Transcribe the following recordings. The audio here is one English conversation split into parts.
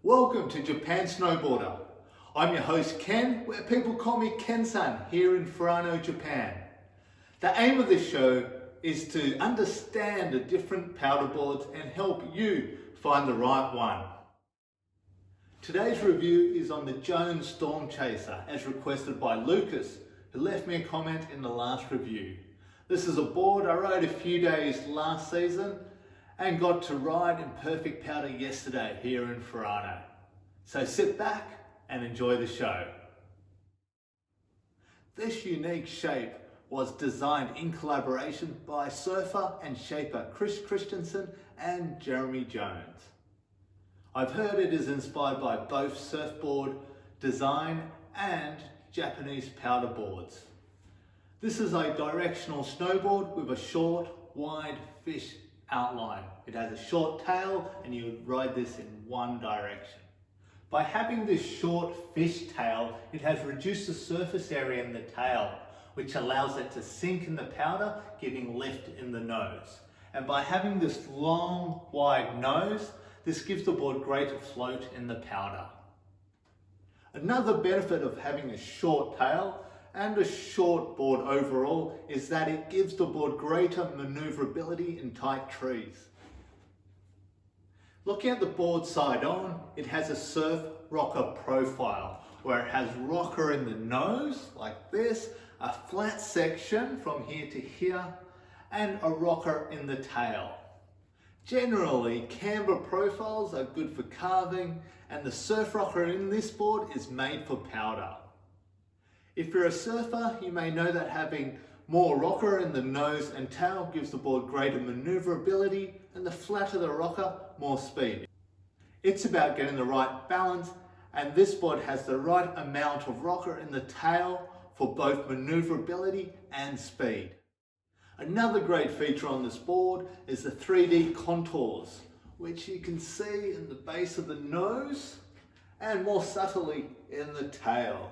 Welcome to Japan Snowboarder. I'm your host Ken, where people call me Ken-san here in Furano, Japan. The aim of this show is to understand the different powder boards and help you find the right one. Today's review is on the Jones Storm Chaser as requested by Lucas, who left me a comment in the last review. This is a board I rode a few days last season and got to ride in perfect powder yesterday here in Furano. So sit back and enjoy the show. This unique shape was designed in collaboration by surfer and shaper Chris Christensen and Jeremy Jones. I've heard it is inspired by both surfboard design and Japanese powder boards. This is a directional snowboard with a short, wide fish outline. It has a short tail and you ride this in one direction. By having this short fish tail, it has reduced the surface area in the tail, which allows it to sink in the powder, giving lift in the nose. And by having this long, wide nose, this gives the board greater float in the powder. Another benefit of having a short tail and a short board overall is that it gives the board greater maneuverability in tight trees. Looking at the board side on, it has a surf rocker profile where it has rocker in the nose like this, a flat section from here to here, and a rocker in the tail. Generally, camber profiles are good for carving, and the surf rocker in this board is made for powder. If you're a surfer, you may know that having more rocker in the nose and tail gives the board greater maneuverability, and the flatter the rocker, more speed. It's about getting the right balance, and this board has the right amount of rocker in the tail for both maneuverability and speed. Another great feature on this board is the 3D contours, which you can see in the base of the nose and more subtly in the tail.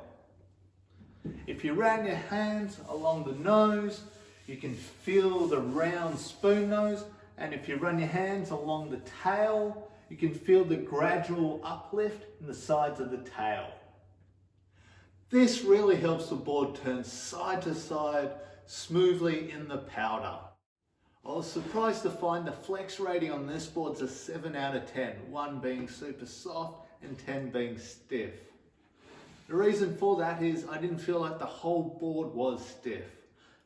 If you ran your hands along the nose, you can feel the round spoon nose, and if you run your hands along the tail, you can feel the gradual uplift in the sides of the tail. This really helps the board turn side to side smoothly in the powder. I was surprised to find the flex rating on this board's a 7 out of 10, 1 being super soft and 10 being stiff. The reason for that is I didn't feel like the whole board was stiff.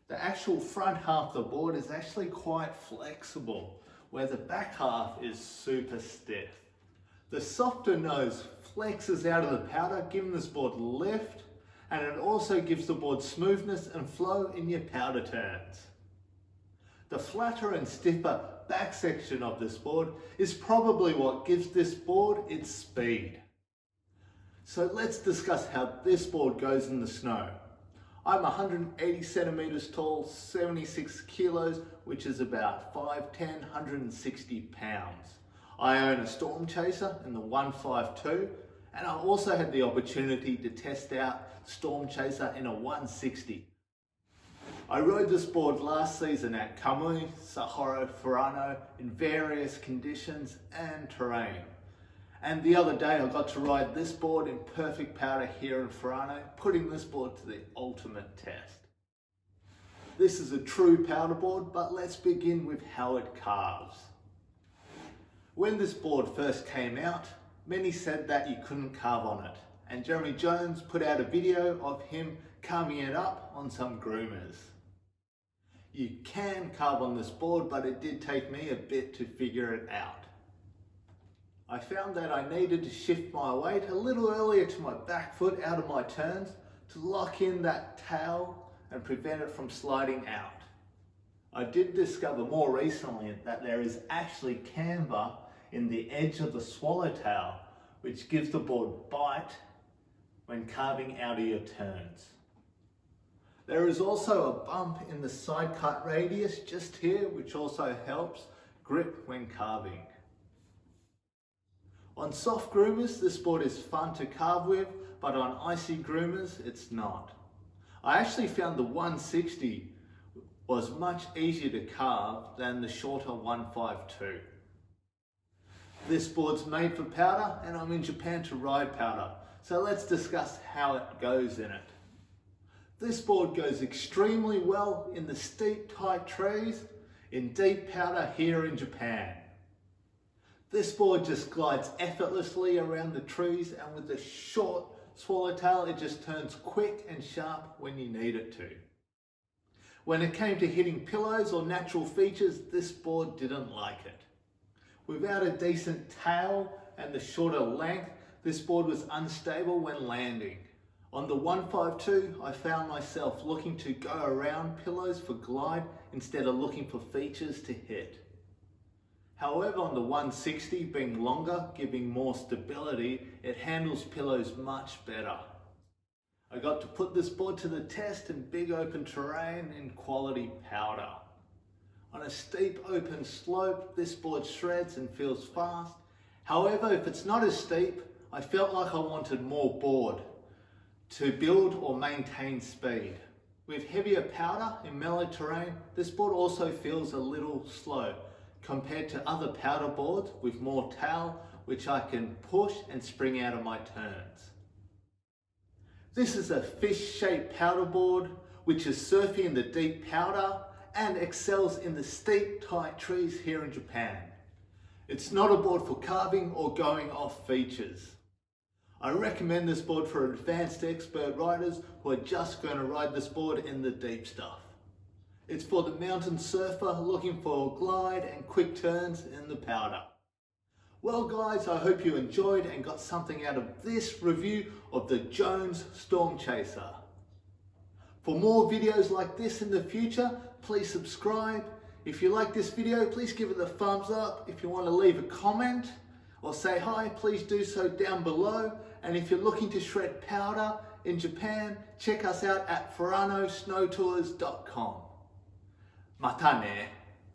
The actual front half of the board is actually quite flexible, where the back half is super stiff. The softer nose flexes out of the powder, giving this board lift, and it also gives the board smoothness and flow in your powder turns. The flatter and stiffer back section of this board is probably what gives this board its speed. So let's discuss how this board goes in the snow. I'm 180 centimeters tall, 76 kilos, which is about 5'10", 160 pounds. I own a Storm Chaser in the 152, and I also had the opportunity to test out Storm Chaser in a 160. I rode this board last season at Kamui, Sapporo, Furano in various conditions and terrain. And the other day I got to ride this board in perfect powder here in Furano, putting this board to the ultimate test. This is a true powder board, but let's begin with how it carves. When this board first came out, many said that you couldn't carve on it, and Jeremy Jones put out a video of him carving it up on some Groomers. You can carve on this board, but it did take me a bit to figure it out. I found that I needed to shift my weight a little earlier to my back foot out of my turns to lock in that tail and prevent it from sliding out. I did discover more recently that there is actually camber in the edge of the swallowtail, which gives the board bite when carving out of your turns. There is also a bump in the side cut radius just here, which also helps grip when carving. On soft groomers, this board is fun to carve with, but on icy groomers, it's not. I actually found the 160 was much easier to carve than the shorter 152. This board's made for powder and I'm in Japan to ride powder. So let's discuss how it goes in it. This board goes extremely well in the steep, tight trees in deep powder here in Japan. This board just glides effortlessly around the trees, and with a short swallowtail it just turns quick and sharp when you need it to. When it came to hitting pillows or natural features, this board didn't like it. Without a decent tail and the shorter length, this board was unstable when landing. On the 152, I found myself looking to go around pillows for glide instead of looking for features to hit. However, on the 160, being longer, giving more stability, it handles pillows much better. I got to put this board to the test in big open terrain in quality powder. On a steep open slope, this board shreds and feels fast. However, if it's not as steep, I felt like I wanted more board to build or maintain speed. With heavier powder in mellow terrain, this board also feels a little slow compared to other powder boards with more tail, which I can push and spring out of my turns. This is a fish-shaped powder board, which is surfy in the deep powder and excels in the steep, tight trees here in Japan. It's not a board for carving or going off features. I recommend this board for advanced expert riders who are just going to ride this board in the deep stuff. It's for the mountain surfer looking for glide and quick turns in the powder. Well guys, I hope you enjoyed and got something out of this review of the Jones Storm Chaser. For more videos like this in the future, please subscribe. If you like this video, please give it a thumbs up. If you want to leave a comment or say hi, please do so down below. And if you're looking to shred powder in Japan, check us out at FuranoSnowTours.com. Mata ne!